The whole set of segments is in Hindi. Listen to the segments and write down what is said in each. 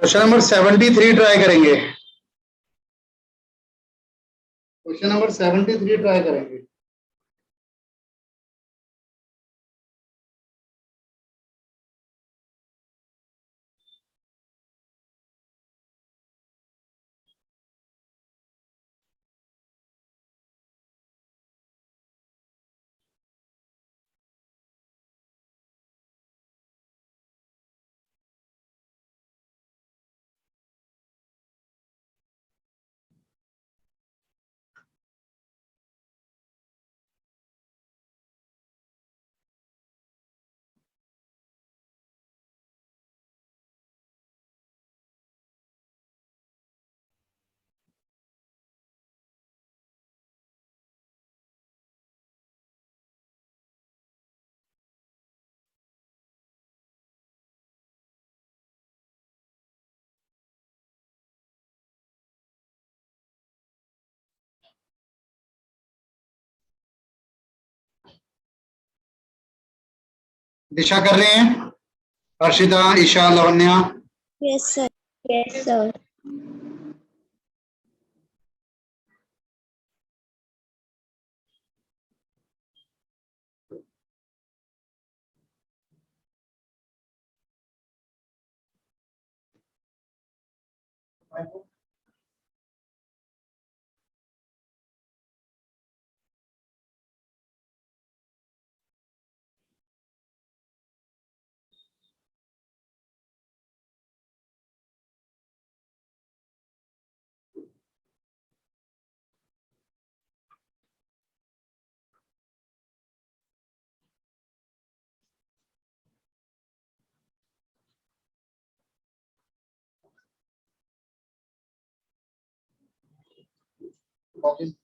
क्वेश्चन नंबर 73 ट्राई करेंगे। क्वेश्चन नंबर 73 ट्राई करेंगे। दिशा कर रहे हैं? Harshita, Isha, Lavanya? Yes sir. Yes sir. Okay.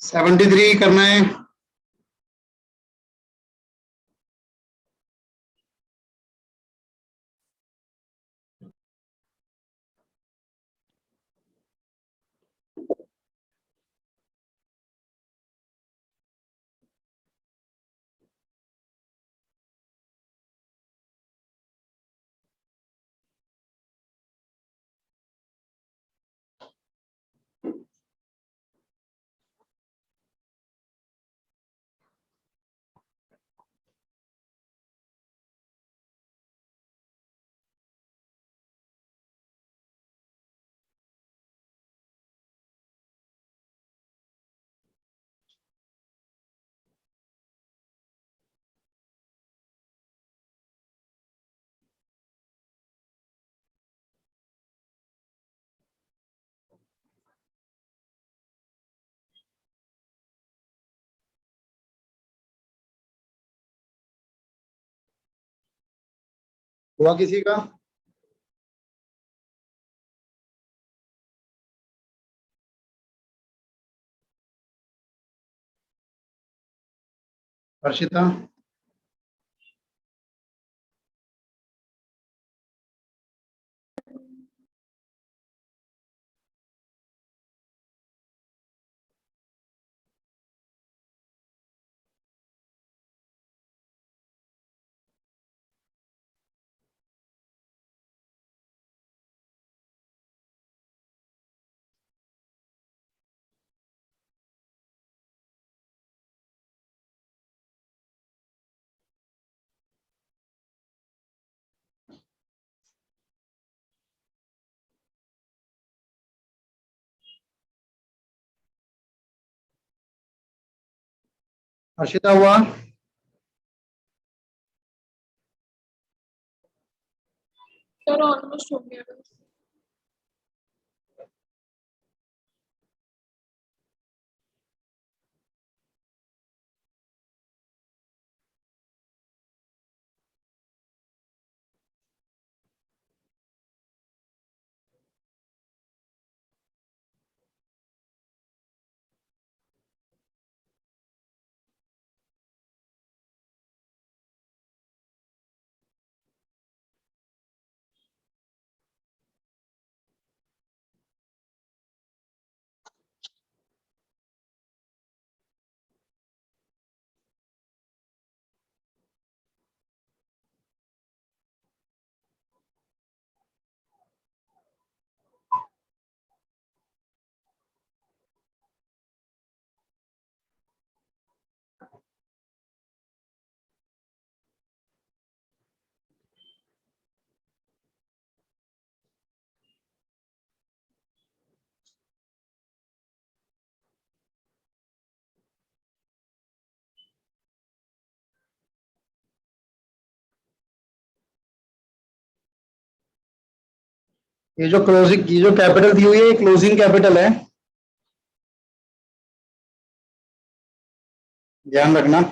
Seventy three करना है। हुआ किसी का? हर्षिता, हर्षिता हुआ? सर ऑलमोस्ट हो गया। ये जो कैपिटल दी हुई है, ये क्लोजिंग कैपिटल है, ध्यान रखना।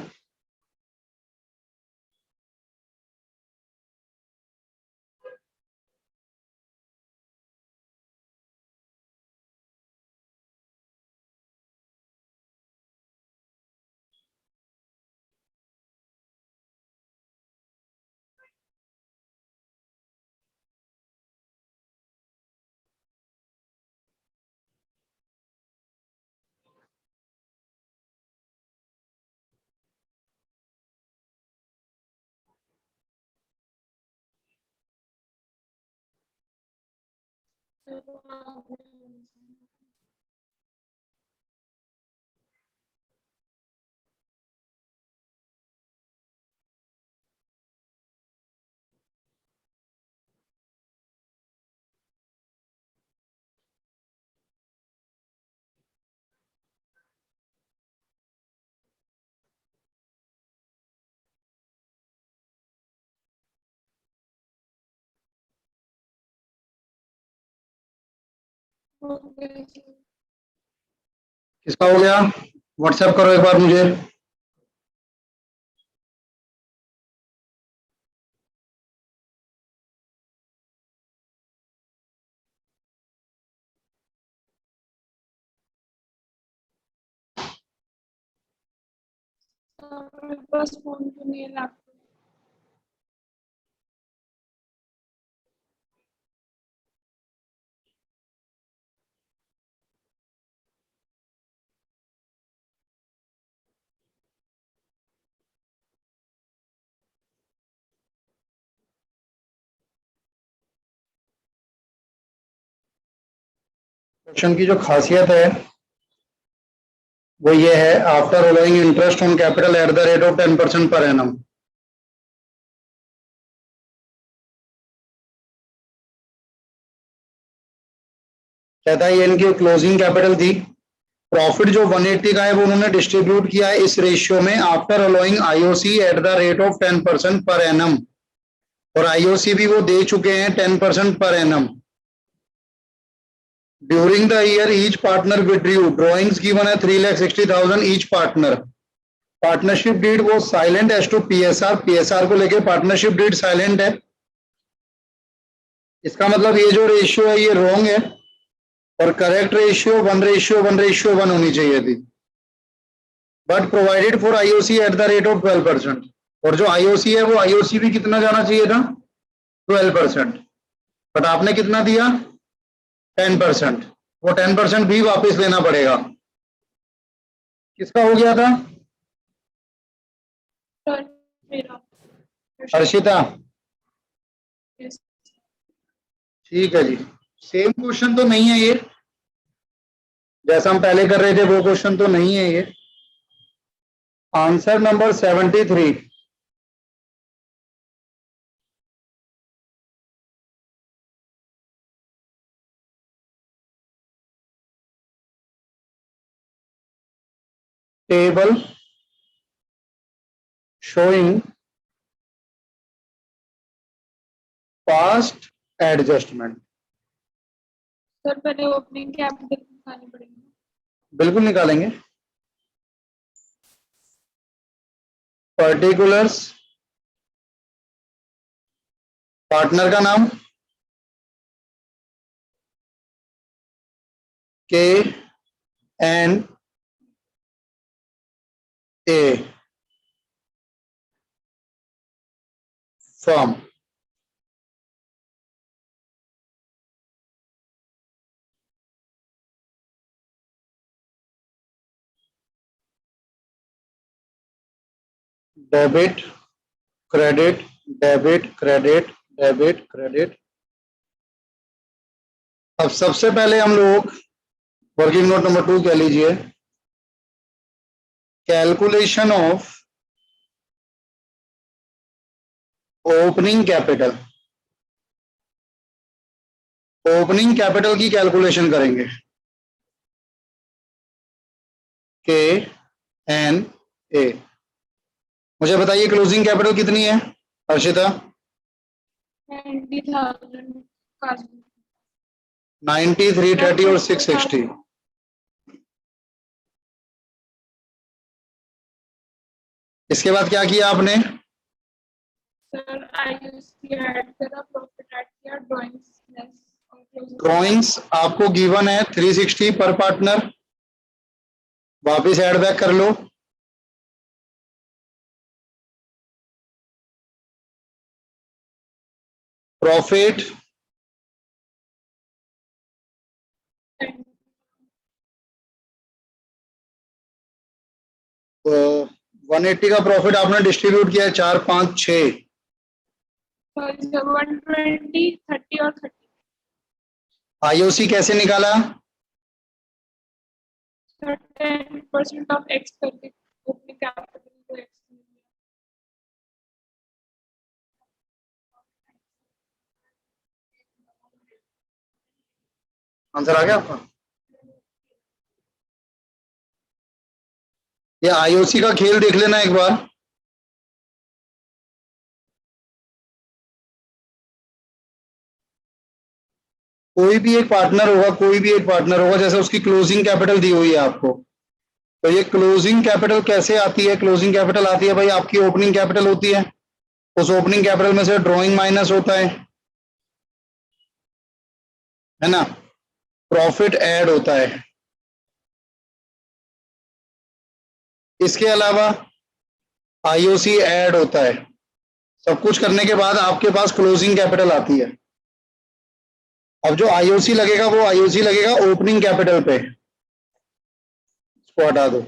किसका हो गया? व्हाट्सएप करो एक बार मुझे। बस फोन तो नहीं है, लैपटॉप। क्वेश्चन की जो खासियत है वो ये है, after allowing interest on capital at the rate of 10% per annum. कहता है ये इनकी क्लोजिंग कैपिटल थी, प्रॉफिट जो 180 का है वो उन्होंने डिस्ट्रीब्यूट किया है इस रेशियो में, after allowing IOC at the rate of 10% per annum, और आईओसी भी वो दे चुके हैं 10% per annum. During the year each partner withdrew, drawings given है 3,60,000 ईच पार्टनर। पार्टनरशिप डीड वो silent as to PSR, PSR को लेके पार्टनरशिप डीड साइलेंट है। इसका मतलब ये जो रेशियो है ये रॉन्ग है, और करेक्ट रेशियो 1:1:1 होनी चाहिए थी। But provided for IOC at the rate of 12%। और जो आईओसी है वो आईओसी भी कितना जाना चाहिए था, 12%। बट आपने कितना दिया, 10%। वो 10% भी वापस लेना पड़ेगा। किसका हो गया था, सर मेरा हर्षिता? यस ठीक है जी। सेम क्वेश्चन तो नहीं है ये, जैसा हम पहले कर रहे थे वो क्वेश्चन तो नहीं है ये। Answer number 73। Table showing past adjustment। Sir पहले ओपनिंग कैपिटल दिखानी पड़ेगी। बिल्कुल निकालेंगे। पर्टिकुलर्स, पार्टनर का नाम के N A, firm. Debit credit, debit credit, debit credit. अब सबसे पहले हम लोग वर्किंग नोट नंबर 2 कह लीजिए, calculation of opening capital. Opening capital की कैलकुलेशन करेंगे, के एन ए। मुझे बताइए क्लोजिंग कैपिटल कितनी है हर्षिता? 90,000 का 90, 330 और 660। इसके बाद क्या किया आपने? सर आईयूसी ऐड करा, प्रॉफिट ऐड किया, ड्राइंग्स लेस और क्लोजिंग। ड्रॉइंग्स आपको गिवन है 360 पर पार्टनर, वापिस ऐड बैक कर लो। प्रॉफिट 180 का प्रॉफिट आपने डिस्ट्रीब्यूट किया है 4, 5, 6। सर 120, 30 और 30। आईओसी कैसे निकाला? सर 10% ऑफ एक्स करके ओपनिंग कैपिटल को एक्स। आंसर आ गया आपका? ये आईओसी का खेल देख लेना एक बार। कोई भी एक पार्टनर होगा, कोई भी एक पार्टनर होगा, जैसे उसकी क्लोजिंग कैपिटल दी हुई है आपको, तो ये क्लोजिंग कैपिटल कैसे आती है? क्लोजिंग कैपिटल आती है भाई, आपकी ओपनिंग कैपिटल होती है, उस ओपनिंग कैपिटल में से ड्रॉइंग माइनस होता है ना, प्रॉफिट ऐड होता है। इसके अलावा आईओसी ऐड होता है। सब कुछ करने के बाद आपके पास क्लोजिंग कैपिटल आती है। अब जो आईओसी लगेगा वो आईओसी लगेगा ओपनिंग कैपिटल पे, इसको हटा दो।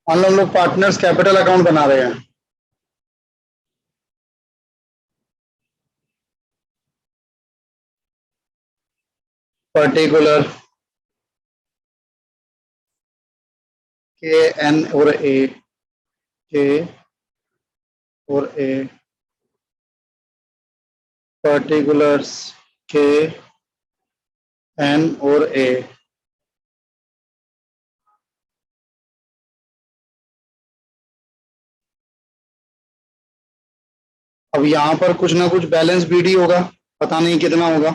मान लो हम लोग पार्टनर्स कैपिटल अकाउंट बना रहे हैं, पर्टिकुलर के एन और ए, के और ए, पर्टिकुलर्स के एन और ए। अब यहां पर कुछ ना कुछ बैलेंस बीडी होगा, पता नहीं कितना होगा।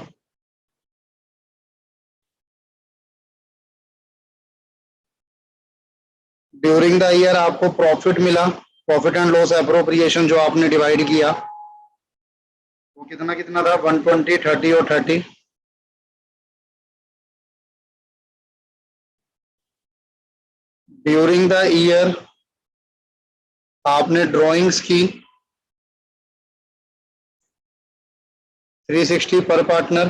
ड्यूरिंग द ईयर आपको प्रॉफिट मिला, प्रॉफिट एंड लॉस एप्रोप्रिएशन जो आपने डिवाइड किया वो कितना कितना था, 120, 30 और 30। ड्यूरिंग द ईयर आपने ड्राइंग्स की 360 पर पार्टनर।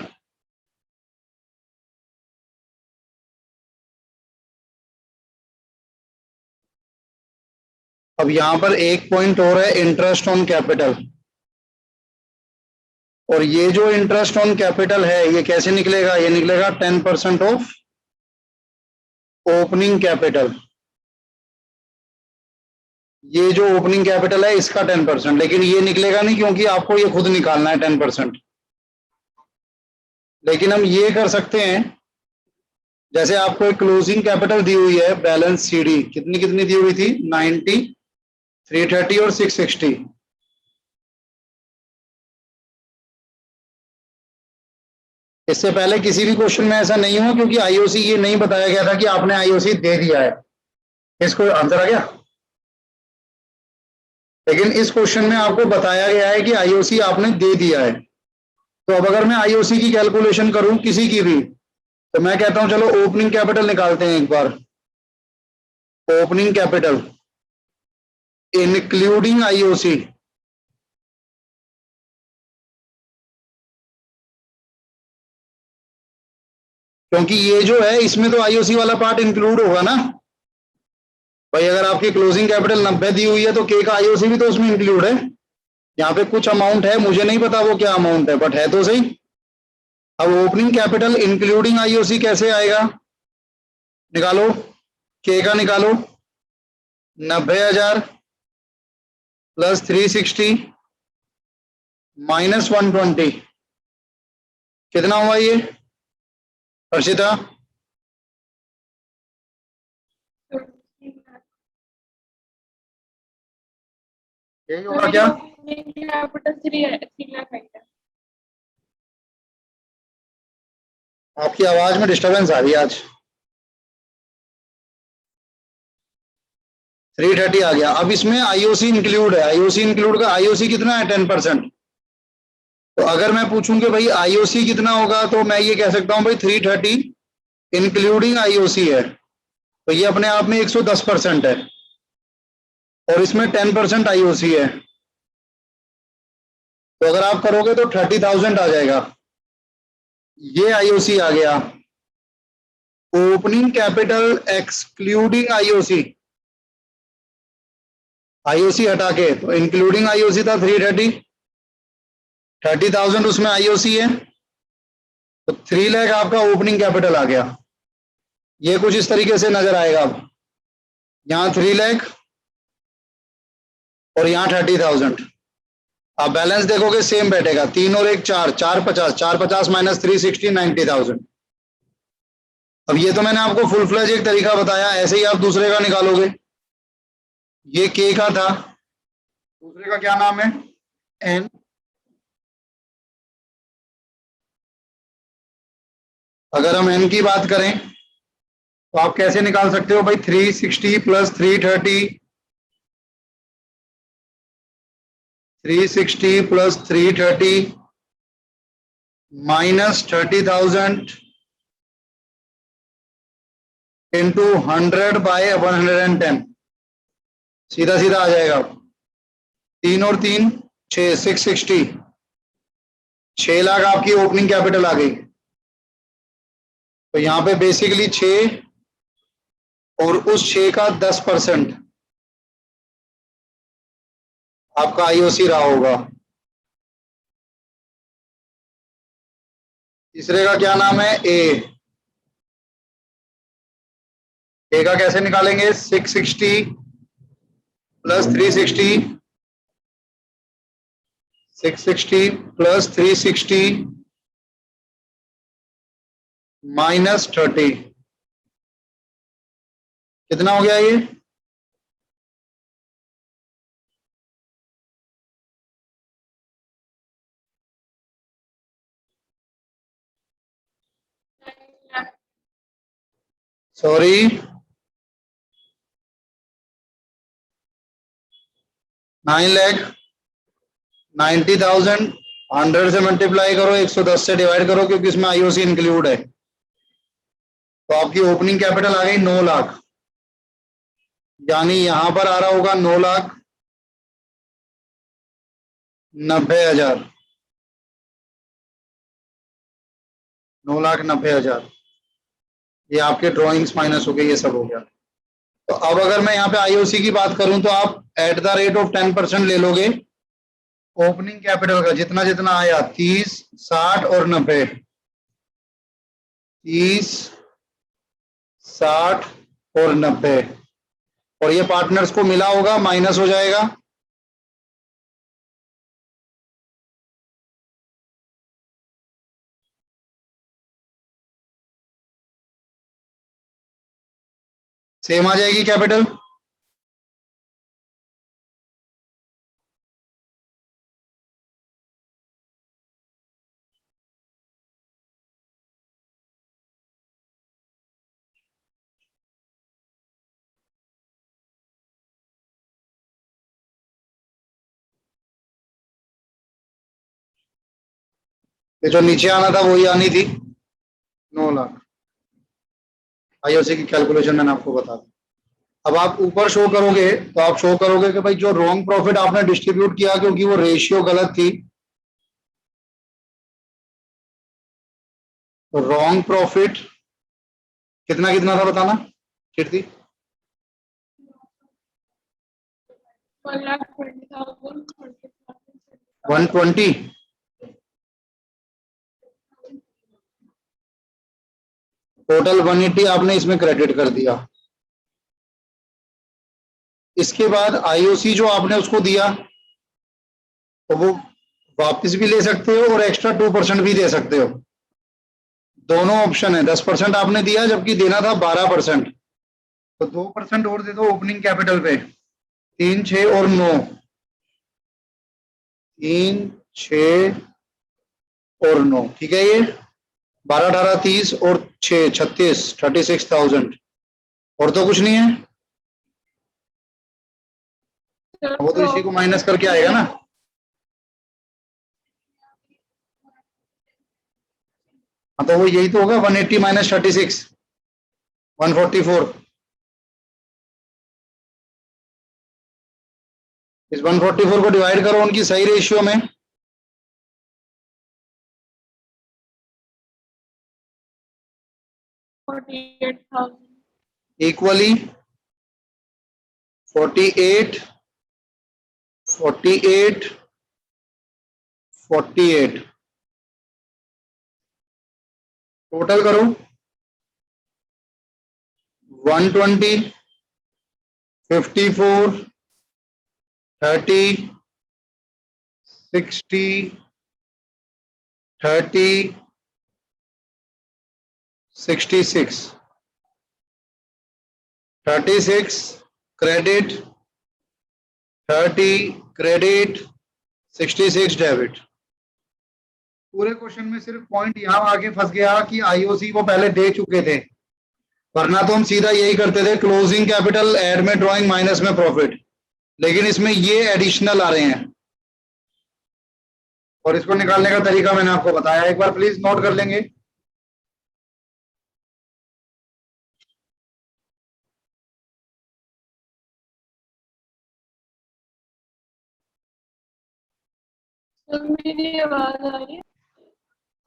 अब यहां पर एक पॉइंट और है, इंटरेस्ट ऑन कैपिटल। और ये जो इंटरेस्ट ऑन कैपिटल है ये कैसे निकलेगा, ये निकलेगा 10% ऑफ ओपनिंग कैपिटल। ये जो ओपनिंग कैपिटल है इसका 10%, लेकिन ये निकलेगा नहीं क्योंकि आपको ये खुद निकालना है 10%। लेकिन हम ये कर सकते हैं, जैसे आपको एक क्लोजिंग कैपिटल दी हुई है बैलेंस सीडी, कितनी कितनी दी हुई थी, 90, 330 और 660। इससे पहले किसी भी क्वेश्चन में ऐसा नहीं हुआ क्योंकि आईओसी ये नहीं बताया गया था कि आपने आईओसी दे दिया है। इसको आंसर आ गया। लेकिन इस क्वेश्चन में आपको बताया गया है कि आईओसी आपने दे दिया है। तो अब अगर मैं आईओसी की कैलकुलेशन करूं किसी की भी, तो मैं कहता हूं चलो ओपनिंग कैपिटल निकालते हैं एक बार। ओपनिंग कैपिटल इंक्लूडिंग आईओसी, क्योंकि ये जो है इसमें तो आईओसी वाला पार्ट इंक्लूड होगा ना भाई। अगर आपकी क्लोजिंग कैपिटल 90 दी हुई है तो के का आईओसी भी तो उसमें इंक्लूड है। यहाँ पे कुछ अमाउंट है, मुझे नहीं पता वो क्या अमाउंट है, बट है तो सही। अब ओपनिंग कैपिटल इंक्लूडिंग आईओसी कैसे आएगा, निकालो, के का निकालो, 90,000 प्लस 360 माइनस 120, कितना हुआ ये हर्षिता? यही होगा क्या? कैपिटल 3 लाख है। आपकी आवाज में डिस्टरबेंस आ रही है आज। 330 आ गया। अब इसमें आईओसी इंक्लूड है, आईओसी इंक्लूड का आईओसी कितना है, 10%। तो अगर मैं पूछूं कि भाई आईओसी कितना होगा तो मैं ये कह सकता हूं भाई 330 इंक्लूडिंग आईओसी है, तो ये अपने आप में 110% है और इसमें 10% आईओसी है। तो अगर आप करोगे तो 30,000 आ जाएगा। ये आईओसी आ गया। Opening capital excluding IOC, IOC हटा के, तो इंक्लूडिंग आईओसी था 330, 30,000 उसमें आईओसी है, तो 3 लाख आपका ओपनिंग कैपिटल आ गया। ये कुछ इस तरीके से नजर आएगा। अब यहां 3 लाख और यहां 30,000। आप बैलेंस देखोगे सेम बैठेगा, 3 और 1 4, 450, 450 माइनस 360 90,000। अब ये तो मैंने आपको फुल फ्लैज एक तरीका बताया, ऐसे ही आप दूसरे का निकालोगे। ये के का था, दूसरे का क्या नाम है, एन। अगर हम एन की बात करें तो आप कैसे निकाल सकते हो भाई, 360 plus 330, 360 plus 330 minus 30,000 into 100 by 110, सीधा सीधा आ जाएगा। 3 और 3 6, 660, 6 लाख आपकी ओपनिंग कैपिटल आ गई। तो यहां पे बेसिकली 6 और उस 6 का 10%, आपका आईओसी रहा होगा। तीसरे का क्या नाम है? ए का कैसे निकालेंगे? 660 प्लस 360, 660 प्लस 360 माइनस 30, कितना हो गया ये? सॉरी, 9,90,000, 100 से मल्टीप्लाई करो, 110 से डिवाइड करो, क्योंकि इसमें आईओसी इंक्लूड है। तो आपकी ओपनिंग कैपिटल आ गई 9 लाख, यानी यहां पर आ रहा होगा 9,90,000, 9,90,000। ये आपके ड्रॉइंग्स माइनस हो गए, ये सब हो गया। तो अब अगर मैं यहाँ पे आईओसी की बात करूं तो आप एट द रेट ऑफ 10% ले लोगे ओपनिंग कैपिटल का, जितना जितना आया, 30, 60 और 90, 30, 60 और 90, और ये पार्टनर्स को मिला होगा, माइनस हो जाएगा। सेम आ जाएगी कैपिटल। ये जो नीचे आना था वही आनी थी, 9 लाख। आईओसी की कैलकुलेशन मैंने आपको बता दी। अब आप ऊपर शो करोगे तो आप शो करोगे कि भाई जो रॉन्ग प्रॉफिट आपने डिस्ट्रीब्यूट किया, क्योंकि वो रेशियो गलत थी, तो रॉन्ग प्रॉफिट कितना कितना था बताना कीर्ति? 120। टोटल 180 आपने इसमें क्रेडिट कर दिया। इसके बाद आईओसी जो आपने उसको दिया, तो वो वापस भी ले सकते हो और एक्स्ट्रा 2% भी दे सकते हो। दोनों ऑप्शन है। 10% आपने दिया, जबकि देना था 12%, तो 2% और दे दो ओपनिंग कैपिटल पे। 3, 6 और 9, 3, 6 और 9, ठीक है। ये 12, 18, 30 और 6, 36, 36,000। और तो कुछ नहीं है, वो तो इसी को माइनस करके आएगा ना। हाँ, तो वो यही तो होगा, 180 माइनस 36, 144। इस 144 को डिवाइड करो उनकी सही रेशियो में, 48,000। इक्वली 48, 48, 48। टोटल करो, 120, 54, 30, 60, 30, 66, 36 क्रेडिट, 30 क्रेडिट, 66 डेबिट। पूरे क्वेश्चन में सिर्फ पॉइंट यहां आके फंस गया कि आईओसी वो पहले दे चुके थे, वरना तो हम सीधा यही करते थे, क्लोजिंग कैपिटल ऐड में ड्राइंग माइनस में प्रॉफिट। लेकिन इसमें ये एडिशनल आ रहे हैं, और इसको निकालने का तरीका मैंने आपको बताया, एक बार प्लीज नोट कर लेंगे। सर मेरी आवाज आ रही है?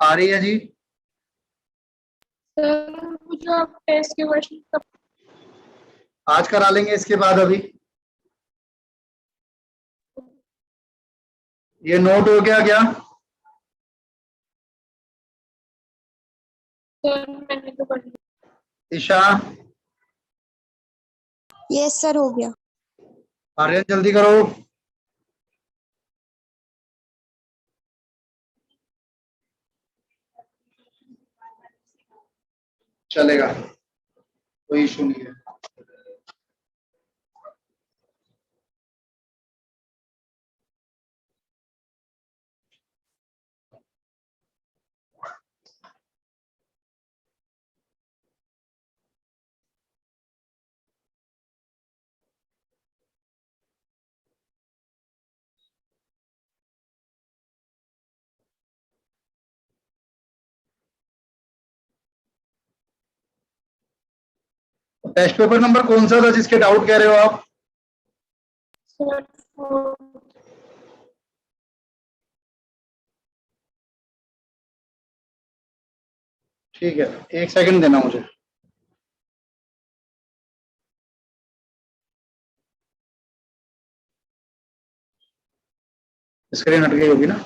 आ रही है जी। सर मुझे आप टेस्ट के क्वेश्चन कब? आज करा लेंगे इसके बाद। अभी ये नोट हो गया क्या? सर मैंने तो कर लिया। ईशा, यस सर, हो गया। आर्यन जल्दी करो। चलेगा, कोई इशू नहीं है। टेस्ट पेपर नंबर कौन सा था जिसके डाउट कह रहे हो आप? सर ठीक है, एक सेकंड देना मुझे। स्क्रीन हट गई होगी ना?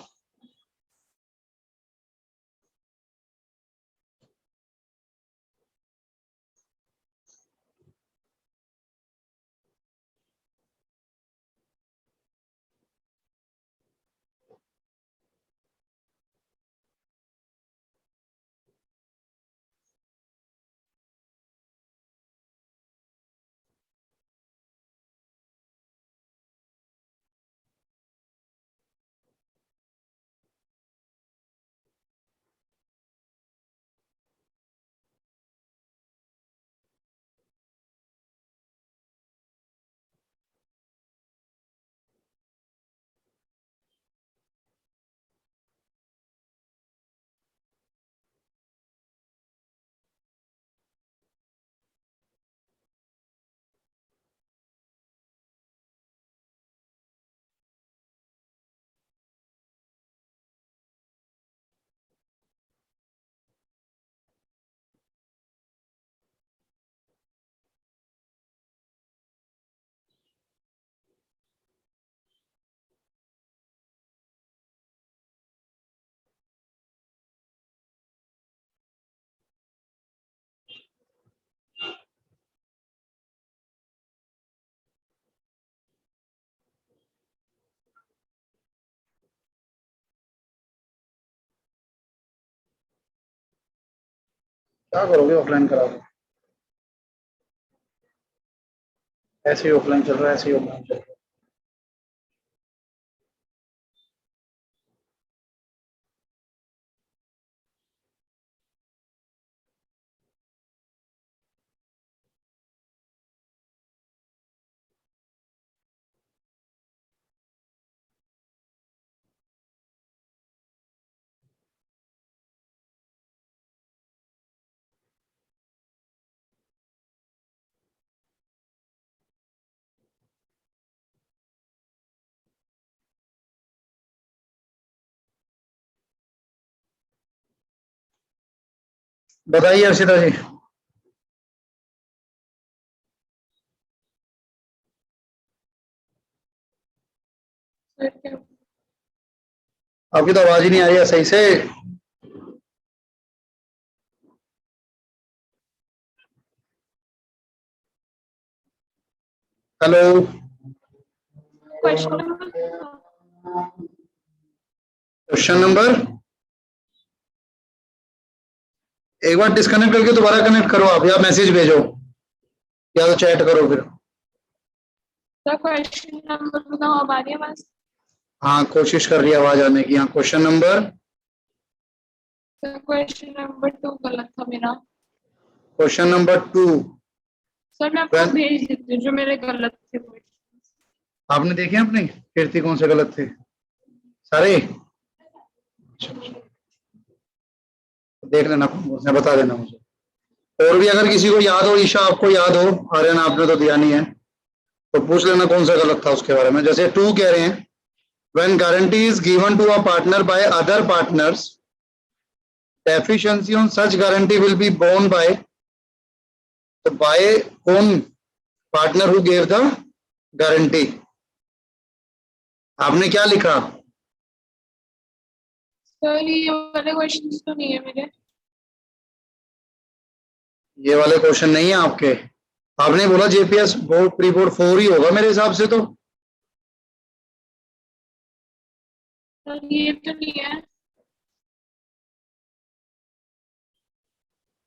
क्या करोगे? ऑफलाइन कराओगे? ऐसे ही ऑफलाइन चल रहा है, ऐसे ही ऑफलाइन चल रहा है। बताइए अर्षिता जी। क्या आपकी तो आवाज ही नहीं आ रही है सही से। Hello, question number? Question number एक बार डिस्कनेक्ट करके दोबारा कनेक्ट करो आप, या मैसेज भेजो, या तो चैट करो फिर। सर क्वेश्चन नंबर बताओ, अब आ रही है बस। हाँ, कोशिश कर रही है आवाज आने की। हाँ, question number, sir question number 2 गलत था मेरा। Question number 2। सर मैं आपको भेज देती हूँ जो मेरे गलत थे क्वेश्चन। आपने देखे अपने कीर्ति कौन से गलत थे? सारे? अच्छा, अच्छा। देख लेना, उसने बता देना मुझे। और भी अगर किसी को याद हो, ईशा आपको याद हो, आर्यन आपने तो दिया नहीं है, तो पूछ लेना कौन सा गलत था उसके बारे में। जैसे 2 कह रहे हैं, when guarantee is given to a partner by other partners, deficiency on such guarantee will be borne by, तो by कौन? Partner who gave the guarantee. आपने क्या लिखा? सर ये वाले क्वेश्चंस तो नहीं है मेरे। ये वाले क्वेश्चन नहीं है आपके? आपने बोला जेपीएस बोर्ड प्री बोर्ड 4 ही होगा मेरे हिसाब से तो। सर ये तो नहीं है।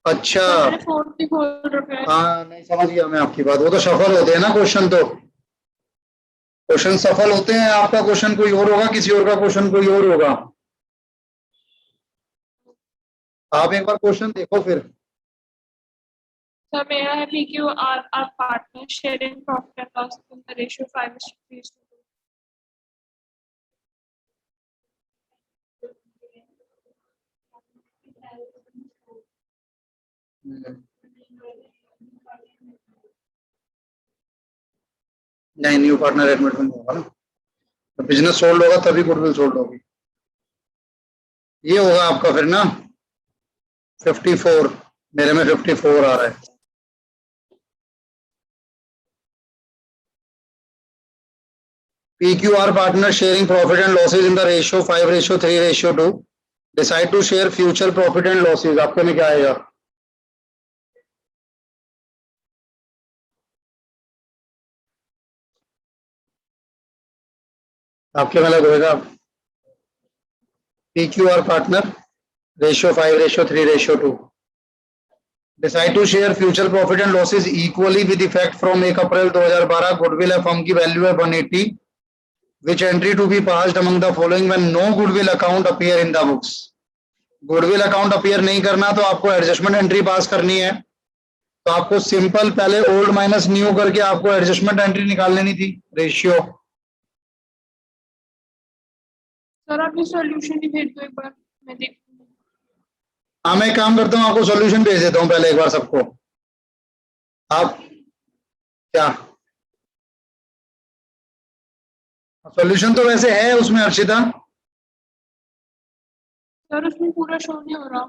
अच्छा, सर मैंने फोन भी खोल रखा है। हाँ नहीं समझ गया मैं आपकी बात। वो तो सफल होते हैं ना क्वेश्चन, तो क्वेश्चन सफल होते हैं। आपका क्वेश्चन कोई और होगा, किसी और का क्वेश्चन कोई और होगा। आप एक बार क्वेश्चन देखो फिर। सर मेरा है PQ R partner sharing profit and loss in the ratio 5:3. नहीं, न्यू पार्टनर एडमिटमेंट होगा ना, तो बिजनेस सोल्ड होगा तभी गुडविल सोल्ड होगी। ये होगा आपका फिर ना 54। मेरे में 54 आ रहा है। PQR partner sharing profit and losses in the ratio 5:3:2. Decide to share future profit and losses. आपके में क्या आएगा? आपके में अलग होगा। PQR partner ratio 5:3:2. Decide to share future profit and losses equally with effect from 1 April 2012. Goodwill है फर्म की वैल्यू है 180. Which entry to be passed among the following when no goodwill account appear in the books? Goodwill account appear नहीं करना तो आपको एडजस्टमेंट एंट्री पास करनी है। तो आपको सिंपल पहले ओल्ड माइनस न्यू करके आपको एडजस्टमेंट एंट्री निकाल लेनी थी, रेशियो। सर आप ये सॉल्यूशन ही भेज दो एक बार, मैं देखूंगी। हाँ मैं एक काम करता हूँ, आपको सॉल्यूशन भेज देता हूँ पहले एक बार सबको। आप क्या सॉल्यूशन तो वैसे है उसमें अर्शिता। सर उसमें पूरा शो नहीं हो रहा।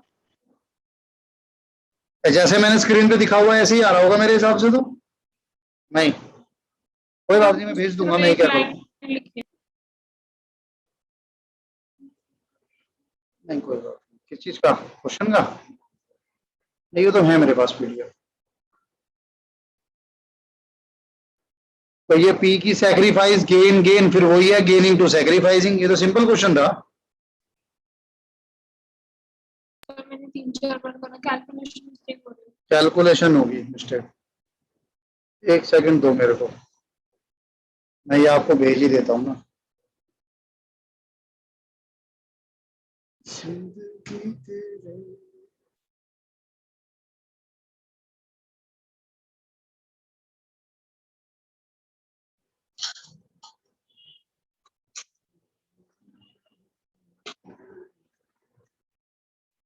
जैसे मैंने स्क्रीन पे दिखा हुआ है ऐसे ही आ रहा होगा मेरे हिसाब से तो। नहीं कोई बात नहीं, मैं भेज दूंगा। मैं एक क्या लाइन करूँ? लिखिए। नहीं कोई बात नहीं। किस चीज का क्वेश्चन का? नहीं, ये तो है मेरे पास पीडीएफ। तो ये पी की सैक्रिफाइस गेन गेन फिर वही है गेनिंग टू सैक्रिफाइसिंग। ये तो सिंपल क्वेश्चन था। सर मैंने 3-4 बार करा, कैलकुलेशन मिस्टेक हो रही है। कैलकुलेशन होगी मिस्टेक। एक सेकंड दो मेरे को, मैं ये आपको भेज ही देता हूँ ना।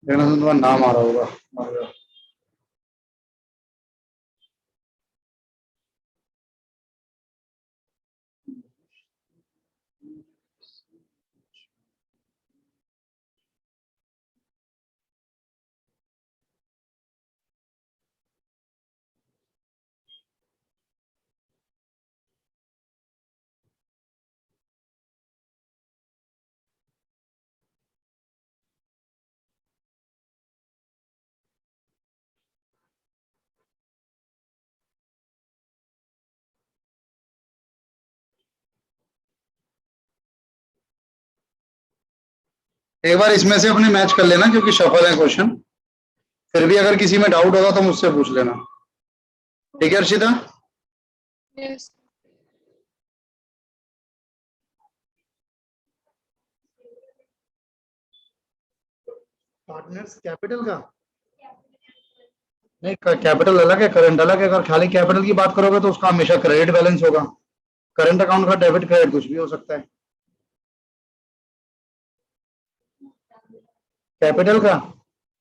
देखना तो तुम्हारा नाम आ रहा होगा। आ गया। एक बार इसमें से अपने मैच कर लेना क्योंकि सफल है क्वेश्चन। फिर भी अगर किसी में डाउट होगा तो मुझसे पूछ लेना। ठीक है अर्शिता? यस। पार्टनर्स कैपिटल का नहीं, कैपिटल अलग है, करंट अलग है। अगर खाली कैपिटल की बात करोगे तो उसका हमेशा क्रेडिट बैलेंस होगा। करंट अकाउंट का डेबिट क्रेडिट कुछ भी हो सकता है। कैपिटल का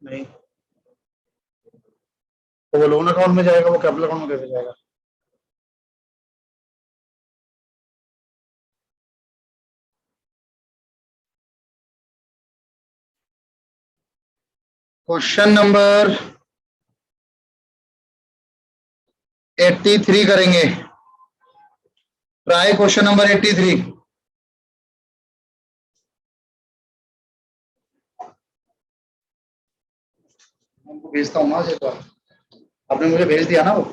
नहीं, तो वो लोन अकाउंट में जाएगा, वो कैपिटल अकाउंट में कैसे जाएगा? क्वेश्चन नंबर 83 करेंगे। Try question number 83। तुमको भेजता हूँ ना एक बार, आपने मुझे भेज दिया ना वो।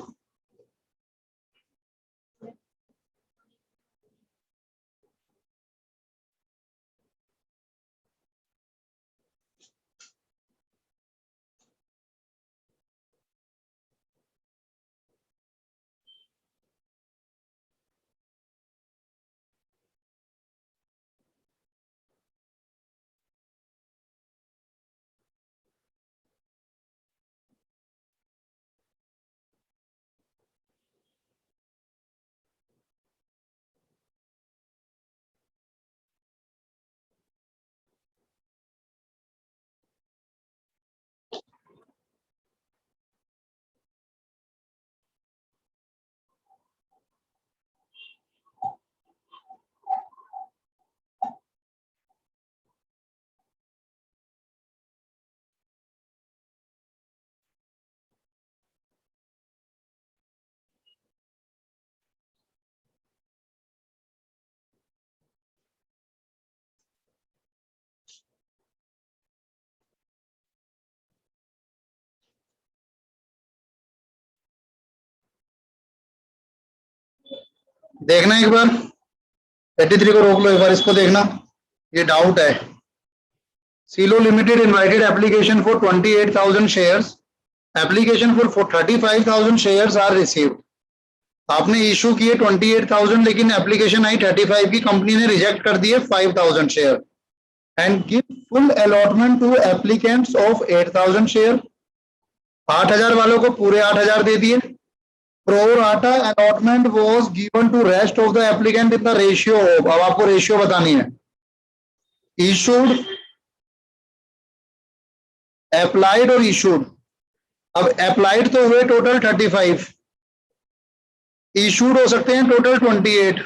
देखना एक बार, 33 को रोक लो एक बार, इसको देखना, ये डाउट है। सीलो limited invited application for 28,000 shares, application for 35,000 shares are received. आपने इशू किए 28,000, लेकिन एप्लीकेशन आई 35 की, कंपनी ने रिजेक्ट कर दिए 5,000 share and give full allotment to applicants of 8,000 share. 8,000 वालों को पूरे 8,000 दे दिए। Pro rata allotment was given to rest of the applicant in the ratio of, अब आपको रेशियो बतानी है, इशूड, अप्लाइड और इशूड। अब अप्लाइड तो हुए टोटल 35, इशूड हो सकते हैं टोटल 28।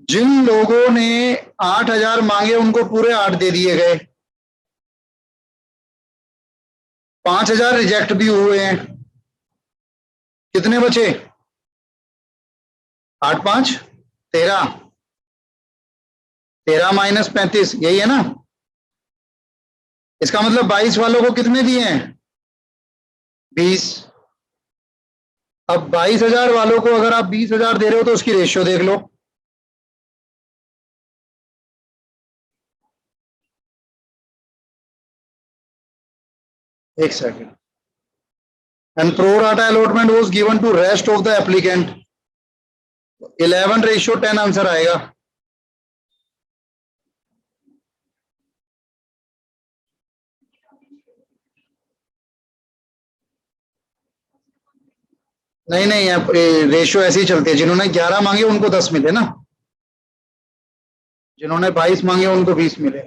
जिन लोगों ने 8,000 मांगे उनको पूरे 8 दे दिए गए, 5,000 रिजेक्ट भी हुए हैं, कितने बचे? 8 5 13, 13 माइनस 35, यही है ना। इसका मतलब 22 वालों को कितने दिए हैं? 20। अब 22,000 वालों को अगर आप 20,000 दे रहे हो तो उसकी रेशियो देख लो। एक second. And pro rata allotment was given to rest of the applicant, 11:10 answer आएगा। नहीं नहीं, रेशियो ऐसी ही चलती है, जिन्होंने 11 मांगे उनको 10 मिले ना, जिन्होंने 22 मांगे उनको 20 मिले।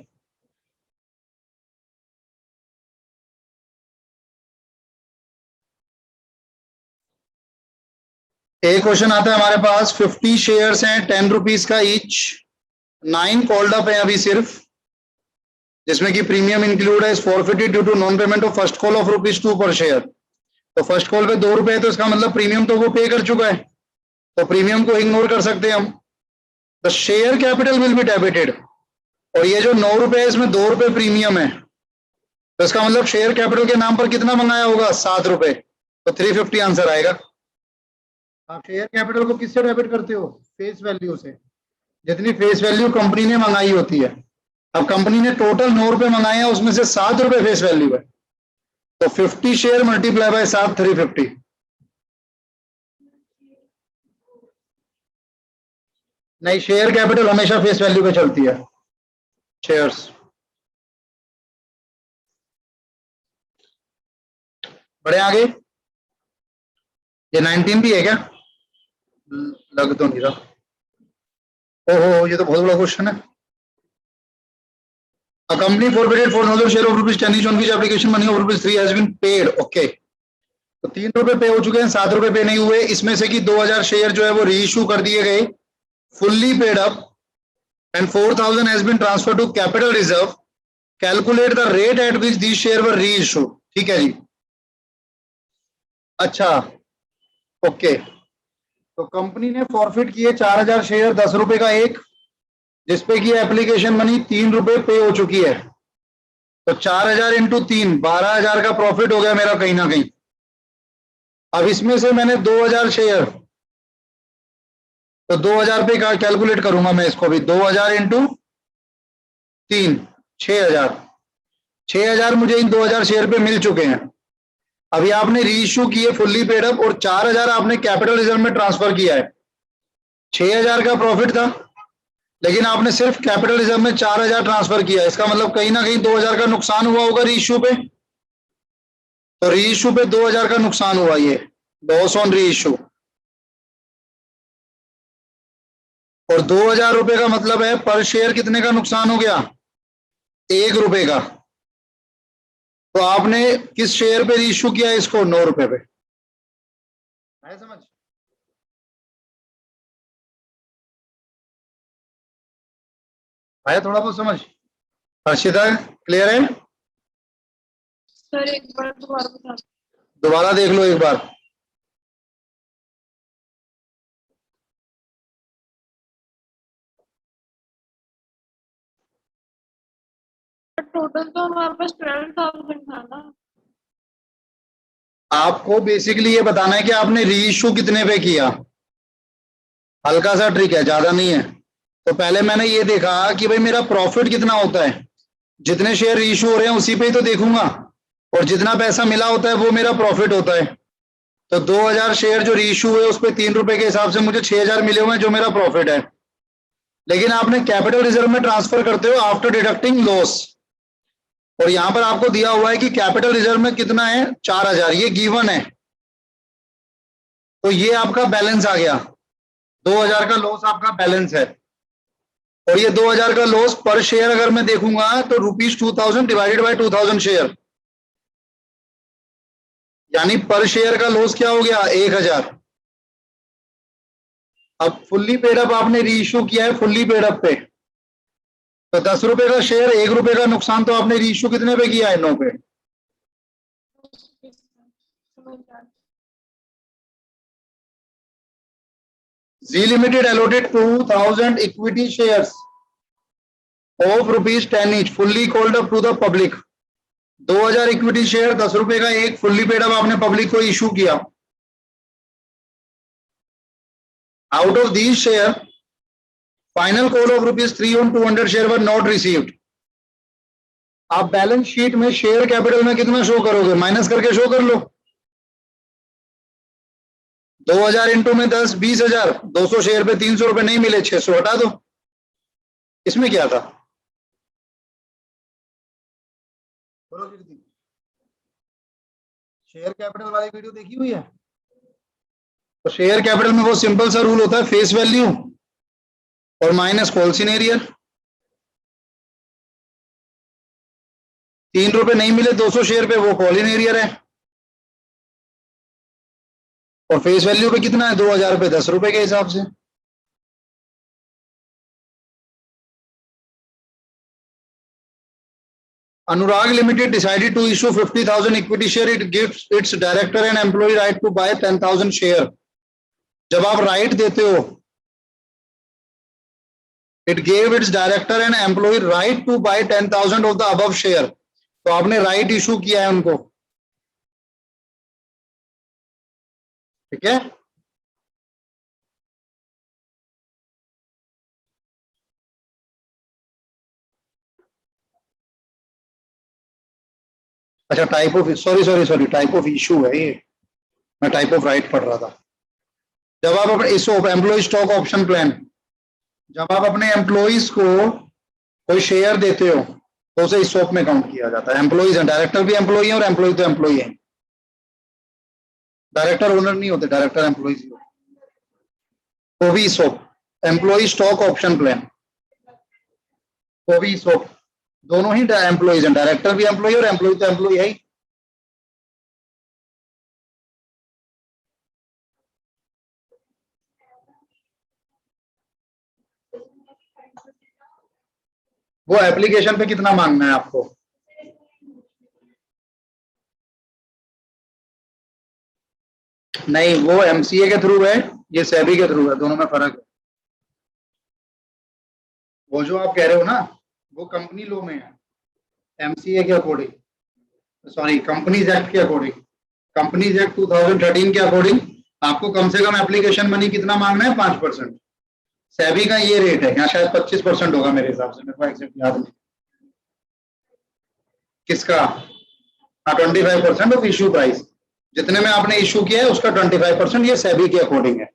एक क्वेश्चन आता है हमारे पास, 50 शेयर्स हैं, 10 रुपीज का ईच, 9 कॉल्ड अप है अभी सिर्फ, जिसमें कि प्रीमियम इंक्लूड है, forfeited due to non payment of first call of ₹2 पर शेयर। तो फर्स्ट कॉल पे 2 रुपए है, तो इसका मतलब प्रीमियम तो वो पे कर चुका है, तो प्रीमियम को इग्नोर कर सकते हैं हम। The share capital will be debited, और ये जो 9 रुपए है इसमें 2 रुपए प्रीमियम है, तो इसका मतलब शेयर कैपिटल के नाम पर कितना मंगाया होगा? 7 रुपए, तो 350 आंसर आएगा। आप शेयर कैपिटल को किससे डेबिट करते हो? फेस वैल्यू से, जितनी फेस वैल्यू कंपनी ने मंगाई होती है। अब कंपनी ने टोटल 9 रुपए मंगाए हैं, उसमें से 7 रुपए फेस वैल्यू है, तो 50 शेयर मल्टीप्लाई बाय 7, 350। नहीं, शेयर कैपिटल हमेशा फेस वैल्यू पे चलती है, शेयर्स। बड़े आगे, ये 19 भी है क्या? लग तो नहीं रहा। ओहो, ये तो बहुत बड़ा क्वेश्चन है। A company forfeited 4,000 share of ₹10 each on which application money of ₹3 has been paid. Okay. तो 3 रुपए पे हो चुके हैं, 7 रुपए पे नहीं हुए, इसमें से कि 2,000 शेयर जो है वो रीइश्यू कर दिए गए, fully paid up, and 4,000 has been transferred to capital reserve. Calculate the rate at which these share were reissued. ठीक है जी। अच्छा, ओके, तो कंपनी ने फॉरफिट किए 4,000 शेयर, 10 रुपए का एक, जिसपे की एप्लीकेशन मनी 3 रुपए पे हो चुकी है। तो 4000 इंटू 3, 12,000 का प्रॉफिट हो गया मेरा कहीं ना कहीं। अब इसमें से मैंने 2000 शेयर, तो 2000 पे कैलकुलेट करूंगा मैं इसको भी। 2000 इंटू 3, 6000। 6000 मुझे इन 2000 शेयर पे मिल चुके हैं। अभी आपने रीइश्यू किए फुल्ली पेड अप, और 4000 आपने कैपिटल रिजर्व में ट्रांसफर किया है। 6000 का प्रॉफिट था, लेकिन आपने सिर्फ कैपिटल रिजर्व में 4000 ट्रांसफर किया। इसका मतलब कहीं ना कहीं 2000 का नुकसान हुआ होगा रीइश्यू पे। तो रीइश्यू पे 2000 का नुकसान हुआ, ये लॉस ऑन रीइश्यू। और 2000 रुपए का मतलब है पर शेयर कितने का नुकसान हो गया? 1 रुपए का। तो आपने किस शेयर पे रीइश्यू किया है इसको? 9 रुपए पे। आया समझ? आया थोड़ा बहुत समझ? हर्षिता क्लियर है? सर एक बार दोबारा बता दो। दोबारा देख लो एक बार। टोटल तो हमारे पास 12,000 था ना। आपको बेसिकली ये बताना है कि आपने रीइश्यू कितने पे किया। हल्का सा ट्रिक है, ज्यादा नहीं है। तो पहले मैंने ये देखा कि भाई मेरा प्रॉफिट कितना होता है। जितने शेयर रीइश्यू हो रहे हैं उसी पे ही तो देखूंगा, और जितना पैसा मिला होता है वो मेरा प्रॉफिट होता है। तो 2000 शेयर जो रीइश्यू हुए उस पर 3 रुपए के हिसाब से मुझे 6000 मिले हुए हैं, जो मेरा प्रॉफिट है। लेकिन आपने कैपिटल रिजर्व में ट्रांसफर करते हो आफ्टर डिडक्टिंग लॉस, और यहां पर आपको दिया हुआ है कि कैपिटल रिजर्व में कितना है? 4000, ये गिवन है। तो ये आपका बैलेंस आ गया, 2000 का लॉस आपका बैलेंस है। और ये 2000 का लॉस पर शेयर अगर मैं देखूंगा तो ₹2000 डिवाइडेड बाय 2000 शेयर, यानी पर शेयर का लॉस क्या हो गया? 1000। अब फुल्ली पेड अप आपने रीइश्यू किया है फुल्ली पेड अप पे, तो 10 रुपए का शेयर, 1 रुपए का नुकसान, तो आपने रीइश्यू कितने पे किया है? 9 पे। समझ आ गया। जी limited allotted 2000 equity shares of ₹10 each fully called up to the public। 2000 equity share, 10 रुपए का एक, फुल्ली पेड अप आपने पब्लिक को इशू किया। Out of these share final call of ₹3 on 200 share were not received. आप बैलेंस शीट में शेयर कैपिटल में कितना शो करोगे? माइनस करके शो कर लो। 2000 इंटू में 10, 20,000। 200 शेयर पे 300 रुपए नहीं मिले, 600 हटा दो। इसमें क्या था? शेयर कैपिटल वाली वीडियो देखी हुई है? तो शेयर कैपिटल में वो सिंपल सा रूल होता है, फेस वैल्यू और माइनस कॉल्स इन एरियर। 3 रुपए नहीं मिले 200 शेयर पे, वो कॉल इन एरियर है। और फेस वैल्यू पे कितना है? 2000 पे 10 रुपए के हिसाब से। Anurag Limited decided to issue 50,000 equity share. It gives its director and employee right to buy 10,000 share. जब आप राइट देते हो, it gave its director and employee right to buy 10,000 of the above share. तो आपने राइट इशू किया है उनको, ठीक है? अच्छा, type of, sorry type of issue है ये, मैं टाइप ऑफ राइट पढ़ रहा था। जब आप अपने issue employ stock option plan, जब आप अपने एम्प्लॉइज को कोई शेयर देते हो तो उसे इशॉप में काउंट किया जाता है। एम्प्लॉइज हैं, डायरेक्टर भी एम्प्लॉई है और एम्प्लॉय तो एम्प्लॉई है। डायरेक्टर ओनर नहीं होते, डायरेक्टर एम्प्लॉइज ही होते। तो भी ESOP, employ stock option plan, तो भी इशॉप, दोनों ही एम्प्लॉइज हैं, डायरेक्टर भी एम्प्लॉई और एम्प्लॉय तो एम्प्लॉई है ही। वो एप्लीकेशन पे कितना मांगना है आपको? नहीं, वो एमसीए के थ्रू है, ये सेबी के थ्रू है, दोनों में फर्क है। वो जो आप कह रहे हो ना, वो कंपनी लॉ में है। एमसीए के अकॉर्डिंग, सॉरी कंपनीज एक्ट के अकॉर्डिंग, कंपनीज एक्ट 2013 के अकॉर्डिंग आपको कम से कम एप्लीकेशन मनी कितना मांगना है? 5%। सेबी का ये रेट है, यहाँ शायद 25% होगा मेरे हिसाब से, मेरे को एग्जैक्ट याद नहीं। किसका? हाँ, 25% ऑफ इश्यू प्राइस, जितने में आपने इश्यू किया है उसका 25% ये सेबी के अकॉर्डिंग है,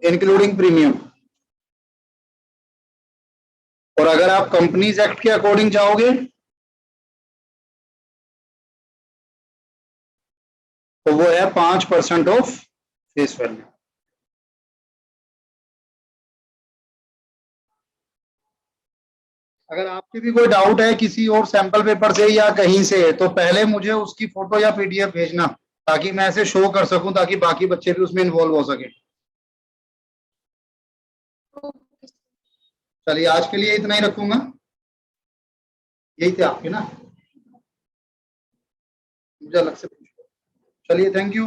इंक्लूडिंग प्रीमियम। और अगर आप कंपनीज एक्ट के अकॉर्डिंग जाओगे तो वो है 5% ऑफ फेस वैल्यू। अगर आपके भी कोई डाउट है किसी और सैंपल पेपर से या कहीं से, तो पहले मुझे उसकी फोटो या पीडीएफ भेजना, ताकि मैं ऐसे शो कर सकूं, ताकि बाकी बच्चे भी उसमें इन्वॉल्व हो सके। चलिए आज के लिए इतना ही रखूंगा, यही थे आपके ना, मुझे अलग से पूछो। चलिए, थैंक यू।